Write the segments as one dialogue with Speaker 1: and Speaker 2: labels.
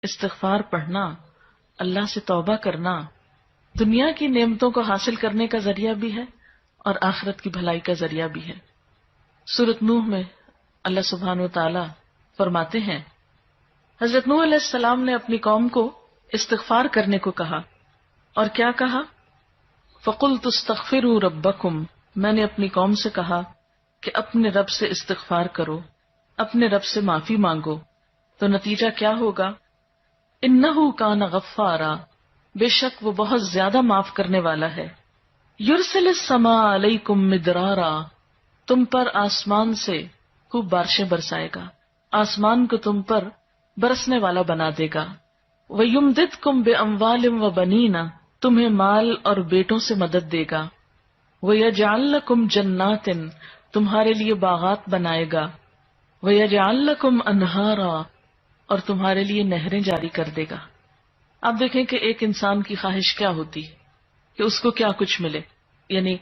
Speaker 1: استغفار پڑھنا، اللہ سے توبہ کرنا دنیا کی نعمتوں کو حاصل کرنے کا ذریعہ بھی ہے اور آخرت کی بھلائی کا ذریعہ بھی ہے۔ سورۃ نوح میں اللہ سبحانہ و تعالی فرماتے ہیں، حضرت نوح علیہ السلام نے اپنی قوم کو استغفار کرنے کو کہا، اور کیا کہا؟ فَقُلْتُ اسْتَغْفِرُوا رَبَّكُمْ، میں نے اپنی قوم سے کہا کہ اپنے رب سے استغفار کرو، اپنے رب سے معافی مانگو۔ تو نتیجہ کیا ہوگا؟ اِنَّهُ كَانَ غَفَّارًا، بے شک وہ بہت زیادہ معاف کرنے والا ہے۔ يُرْسِلِ السَّمَاءَ عَلَيْكُمْ مِدْرَارًا، تم پر آسمان سے خوب بارشیں برسائے گا، آسمان کو تم پر برسنے والا بنا دے گا۔ وَيُمْدِدْكُمْ بِأَمْوَالٍ وَبَنِينَ، تمہیں مال اور بیٹوں سے مدد دے گا۔ وَيَجْعَلْ لَكُمْ جَنَّاتٍ، تمہارے لیے باغات بنائے گا۔ وَيَجْعَلْ لَكُمْ أَنْهَارًا، اور تمہارے لیے نہریں جاری کر دے گا۔ آپ دیکھیں کہ ایک انسان کی خواہش کیا ہوتی ہے کہ اس کو کیا کچھ ملے، یعنی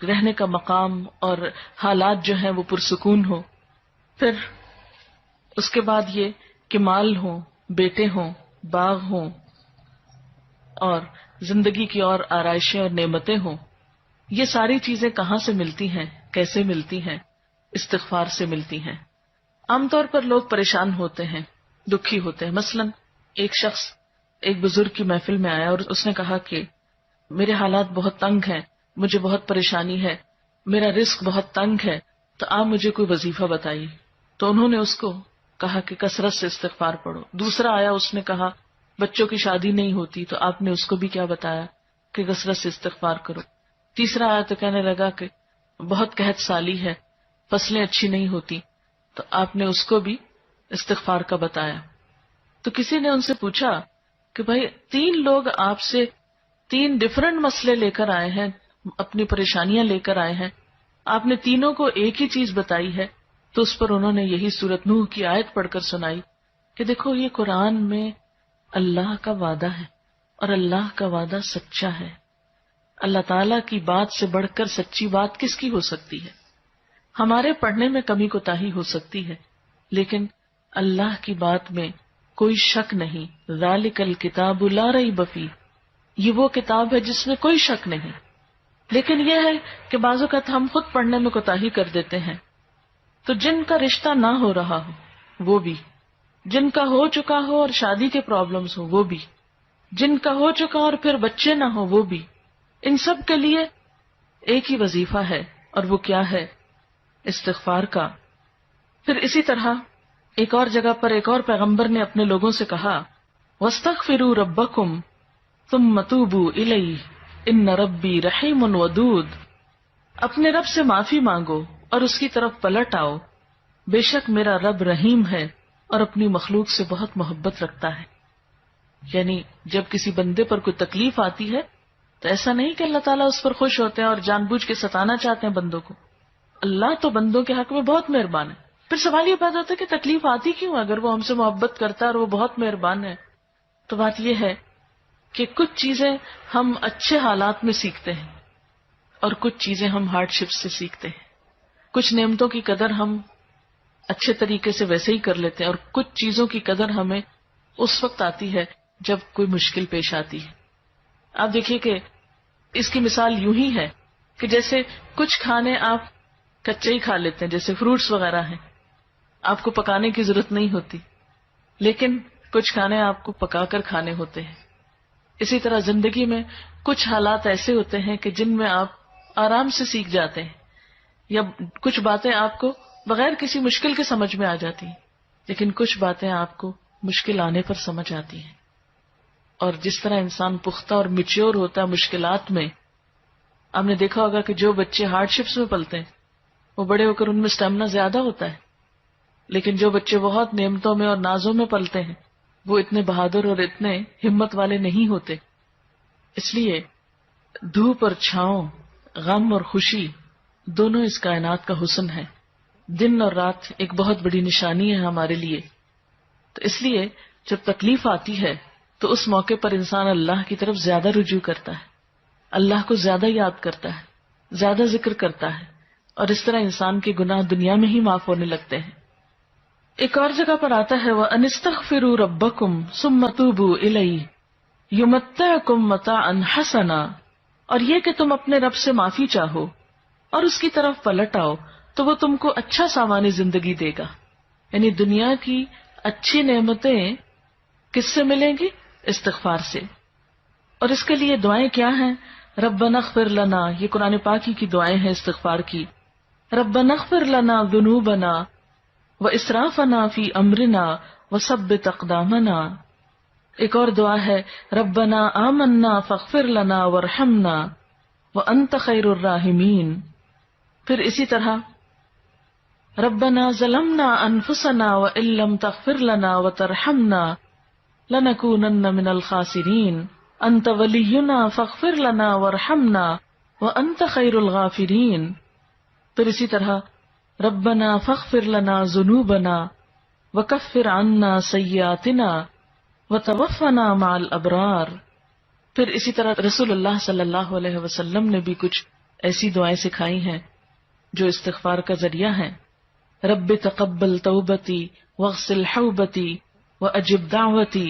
Speaker 1: رہنے کا مقام اور حالات جو ہیں وہ پرسکون ہو، پھر اس کے بعد یہ کہ مال ہوں، بیٹے ہوں، باغ ہوں، اور زندگی کی اور آرائشیں اور نعمتیں ہوں۔ یہ ساری چیزیں کہاں سے ملتی ہیں، کیسے ملتی ہیں؟ استغفار سے ملتی ہیں۔ عام طور پر لوگ پریشان ہوتے ہیں، دکھی ہوتے ہیں۔ مثلا ایک شخص ایک بزرگ کی محفل میں آیا اور اس نے کہا کہ میرے حالات بہت تنگ ہیں، مجھے بہت پریشانی ہے، میرا رزق بہت تنگ ہے، تو آپ مجھے کوئی وظیفہ بتائیے۔ تو انہوں نے اس کو کہا کہ کثرت سے استغفار پڑھو۔ دوسرا آیا، اس نے کہا بچوں کی شادی نہیں ہوتی، تو آپ نے اس کو بھی کیا بتایا کہ کثرت سے استغفار کرو۔ تیسرا آیا تو کہنے لگا کہ بہت قحط سالی ہے، فصلیں اچھی نہیں ہوتی، تو آپ نے اس کو بھی استغفار کا بتایا۔ تو کسی نے ان سے پوچھا کہ بھائی 3 لوگ آپ سے 3 ڈفرنٹ مسئلے لے کر آئے ہیں، اپنی پریشانیاں لے کر آئے ہیں، آپ نے تینوں کو ایک ہی چیز بتائی ہے۔ تو اس پر انہوں نے یہی سورۃ نوح کی آیت پڑھ کر سنائی کہ دیکھو یہ قرآن میں اللہ کا وعدہ ہے اور اللہ کا وعدہ سچا ہے۔ اللہ تعالیٰ کی بات سے بڑھ کر سچی بات کس کی ہو سکتی ہے؟ ہمارے پڑھنے میں کمی کوتاہی ہو سکتی ہے، لیکن اللہ کی بات میں کوئی شک نہیں۔ ذالک الکتاب لا ریب فیہ، یہ وہ کتاب ہے جس میں کوئی شک نہیں۔ لیکن یہ ہے کہ بعض اوقات ہم خود پڑھنے میں کوتاہی کر دیتے ہیں۔ تو جن کا رشتہ نہ ہو رہا ہو وہ بھی، جن کا ہو چکا ہو اور شادی کے پرابلمز ہو وہ بھی، جن کا ہو چکا اور پھر بچے نہ ہو وہ بھی، ان سب کے لیے ایک ہی وظیفہ ہے، اور وہ کیا ہے؟ استغفار کا۔ پھر اسی طرح ایک اور جگہ پر ایک اور پیغمبر نے اپنے لوگوں سے کہا وَاسْتَغْفِرُوا رَبَّكُمْ ثُمَّ تُوبُوا إِلَيْهِ إِنَّ رَبِّي رَحِيمٌ وَدُودٌ، اپنے رب سے معافی مانگو اور اس کی طرف پلٹ آؤ، بے شک میرا رب رحیم ہے اور اپنی مخلوق سے بہت محبت رکھتا ہے۔ یعنی جب کسی بندے پر کوئی تکلیف آتی ہے تو ایسا نہیں کہ اللہ تعالیٰ اس پر خوش ہوتے ہیں اور جان بوجھ کے ستانا چاہتے ہیں بندوں کو۔ اللہ تو بندوں کے حق میں بہت مہربان ہے۔ پھر سوال یہ پیدا ہوتا ہے کہ تکلیف آتی کیوں؟ اگر وہ ہم سے محبت کرتا ہے اور وہ بہت مہربان ہے، تو بات یہ ہے کہ کچھ چیزیں ہم اچھے حالات میں سیکھتے ہیں اور کچھ چیزیں ہم ہارڈ شپ سے سیکھتے ہیں۔ کچھ نعمتوں کی قدر ہم اچھے طریقے سے ویسے ہی کر لیتے ہیں، اور کچھ چیزوں کی قدر ہمیں اس وقت آتی ہے جب کوئی مشکل پیش آتی ہے۔ آپ دیکھیے کہ اس کی مثال یوں ہی ہے کہ جیسے کچھ کھانے آپ کچے ہی کھا لیتے ہیں، جیسے فروٹس وغیرہ ہیں، آپ کو پکانے کی ضرورت نہیں ہوتی، لیکن کچھ کھانے آپ کو پکا کر کھانے ہوتے ہیں۔ اسی طرح زندگی میں کچھ حالات ایسے ہوتے ہیں کہ جن میں آپ آرام سے سیکھ جاتے ہیں، یا کچھ باتیں آپ کو بغیر کسی مشکل کے سمجھ میں آ جاتی ہیں، لیکن کچھ باتیں آپ کو مشکل آنے پر سمجھ آتی ہیں۔ اور جس طرح انسان پختہ اور میچیور ہوتا ہے مشکلات میں، آپ نے دیکھا ہوگا کہ جو بچے ہارڈ شپس میں پلتے ہیں وہ بڑے ہو کر ان میں اسٹیمنا زیادہ ہوتا ہے، لیکن جو بچے بہت نعمتوں میں اور نازوں میں پلتے ہیں وہ اتنے بہادر اور اتنے ہمت والے نہیں ہوتے۔ اس لیے دھوپ اور چھاؤں، غم اور خوشی، دونوں اس کائنات کا حسن ہے۔ دن اور رات ایک بہت بڑی نشانی ہے ہمارے لیے۔ تو اس لیے جب تکلیف آتی ہے تو اس موقع پر انسان اللہ کی طرف زیادہ رجوع کرتا ہے، اللہ کو زیادہ یاد کرتا ہے، زیادہ ذکر کرتا ہے، اور اس طرح انسان کے گناہ دنیا میں ہی معاف ہونے لگتے ہیں۔ ایک اور جگہ پر آتا ہے وَأَنِسْتَغْفِرُوا رَبَّكُمْ ثُمَّ تُوبُوا إِلَيْهِ يُمَتِّعْكُمْ مَتَاعًا حَسَنًا، اور یہ کہ تم اپنے رب سے معافی چاہو اور اس کی طرف پلٹ آؤ تو وہ تم کو اچھا سامان زندگی دے گا. یعنی دنیا کی اچھی نعمتیں کس سے ملیں گی؟ استغفار سے. اور اس کے لیے دعائیں کیا ہیں؟ ربنا اغفر لنا، یہ قرآن پاک کی دعائیں ہیں استغفار کی. ربنا اغفر لنا ذنوبنا واسرافنا فی امرنا وثبت اقدامنا. ایک اور دعا ہے ربنا آمنا فاغفر لنا وارحمنا وانت خیر الراحمین. پھر اسی طرح ربنا ظلمنا انفسنا وان لم تغفر لنا وترحمنا لنکونن من الخاسرین انت ولینا فاغفر لنا وارحمنا وانت خیر الغافرین. پھر اسی طرح ربنا فاغفر لنا ذنوبنا وکفر عنا سیئاتنا وتوفنا مع الابرار. پھر اسی طرح رسول اللہ صلی اللہ علیہ وسلم نے بھی کچھ ایسی دعائیں سکھائی ہیں جو استغفار کا ذریعہ ہیں. رب تقبل توبتی واغسل حوبتی واجب دعوتی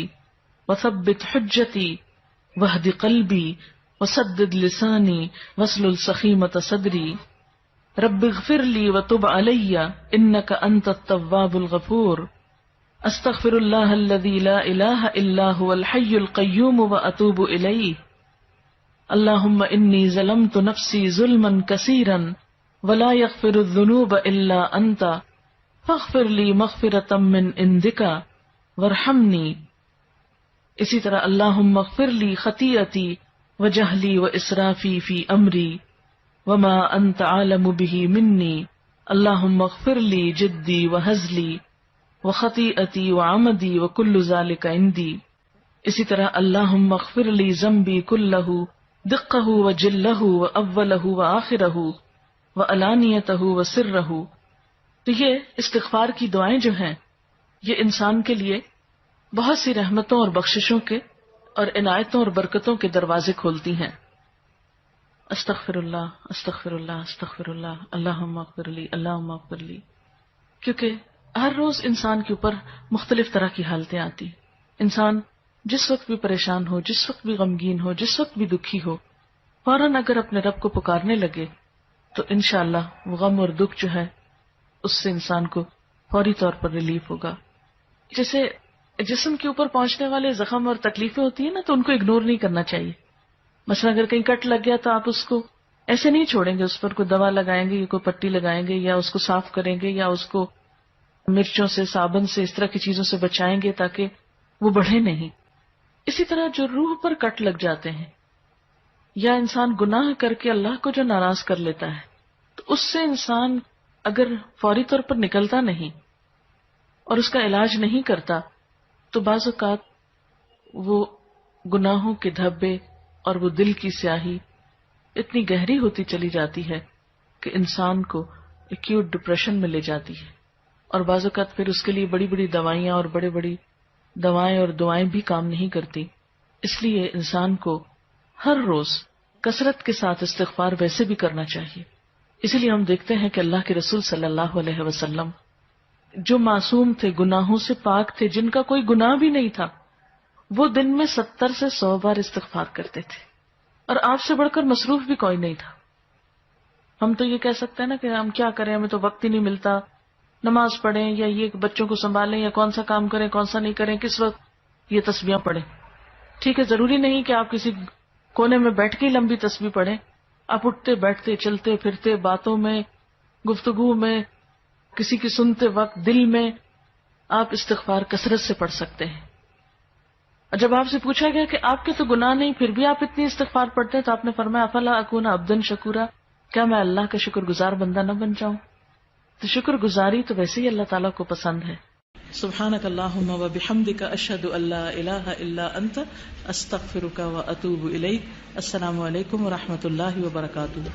Speaker 1: وثبت حجتی واہد قلبی وسدد لسانی واسلل سخیمۃ صدری. رب اغفر لی وتب علی انک انت التواب الغفور. استغفر اللہ الذی لا الہ الا هو الحی القیوم واتوب الیہ. اللہم انی ظلمت نفسی ظلما کثیرا ولا یغفر الذنوب الا انت فاغفر لی مغفرۃ من عندک وارحمنی. اسی طرح اللہم اغفر لی خطیئتی وجہلی واسرافی فی امری وما انت عالم به منی. اللہم اغفر لی جدی وہزلی وخطیئتی وعمدی وکل ذلک عندی. اسی طرح اللہم اغفر لی ذنبی کلہ دقہ وجلہ واولہ وآخرہ وعلانیتہ وسرہ. تو یہ استغفار کی دعائیں جو ہیں یہ انسان کے لیے بہت سی رحمتوں اور بخششوں کے اور عنایتوں اور برکتوں کے دروازے کھولتی ہیں. استغفر اللہ استغفر اللہ استغفر اللہ اللہم اغفر لی اللہم اغفر لی. کیونکہ ہر روز انسان کے اوپر مختلف طرح کی حالتیں آتی. انسان جس وقت بھی پریشان ہو، جس وقت بھی غمگین ہو، جس وقت بھی دکھی ہو، فوراً اگر اپنے رب کو پکارنے لگے تو انشاءاللہ وہ غم اور دکھ جو ہے اس سے انسان کو فوری طور پر ریلیف ہوگا. جیسے جسم کے اوپر پہنچنے والے زخم اور تکلیفیں ہوتی ہیں نا، تو ان کو اگنور نہیں کرنا چاہیے. مثلا اگر کہیں کٹ لگ گیا تو آپ اس کو ایسے نہیں چھوڑیں گے، اس پر کوئی دوا لگائیں گے یا کوئی پٹی لگائیں گے یا اس کو صاف کریں گے یا اس کو مرچوں سے، صابن سے، اس طرح کی چیزوں سے بچائیں گے تاکہ وہ بڑھے نہیں. اسی طرح جو روح پر کٹ لگ جاتے ہیں یا انسان گناہ کر کے اللہ کو جو ناراض کر لیتا ہے تو اس سے انسان اگر فوری طور پر نکلتا نہیں اور اس کا علاج نہیں کرتا تو بعض اوقات وہ گناہوں کے دھبے اور وہ دل کی سیاہی اتنی گہری ہوتی چلی جاتی ہے کہ انسان کو ایکیوٹ ڈپریشن میں لے جاتی ہے. اور بعض اوقات پھر اس کے لیے بڑی بڑی دوائیاں اور بڑی بڑی دوائیں اور دعائیں بھی کام نہیں کرتی. اس لیے انسان کو ہر روز کثرت کے ساتھ استغفار ویسے بھی کرنا چاہیے. اسی لیے ہم دیکھتے ہیں کہ اللہ کے رسول صلی اللہ علیہ وسلم جو معصوم تھے، گناہوں سے پاک تھے، جن کا کوئی گناہ بھی نہیں تھا، وہ دن میں 70 سے 100 بار استغفار کرتے تھے. اور آپ سے بڑھ کر مصروف بھی کوئی نہیں تھا. ہم تو یہ کہہ سکتے ہیں نا کہ ہم کیا کریں، ہمیں تو وقت ہی نہیں ملتا، نماز پڑھیں یا یہ بچوں کو سنبھالیں یا کون سا کام کریں کون سا نہیں کریں، کس وقت یہ تسبیحاں پڑھیں. ٹھیک ہے، ضروری نہیں کہ آپ کسی کونے میں بیٹھ کے لمبی تسبیح پڑھیں. آپ اٹھتے بیٹھتے چلتے پھرتے باتوں میں گفتگو میں کسی کی سنتے وقت دل میں آپ استغفار کثرت سے پڑھ سکتے ہیں. اور جب آپ سے پوچھا گیا کہ آپ کے تو گناہ نہیں پھر بھی آپ اتنی استغفار پڑھتے ہیں تو آپ نے فرمایا افلا اکون عبدا شکورا، کیا میں اللہ کا شکر گزار بندہ نہ بن جاؤں؟ تو شکر گزاری تو ویسے ہی اللہ تعالیٰ کو پسند ہے. سبحانک اللہم و بحمدک اشہد ان لا الہ الا انت استغفرک و اتوب الیک. السلام علیکم و رحمۃ اللہ وبرکاتہ.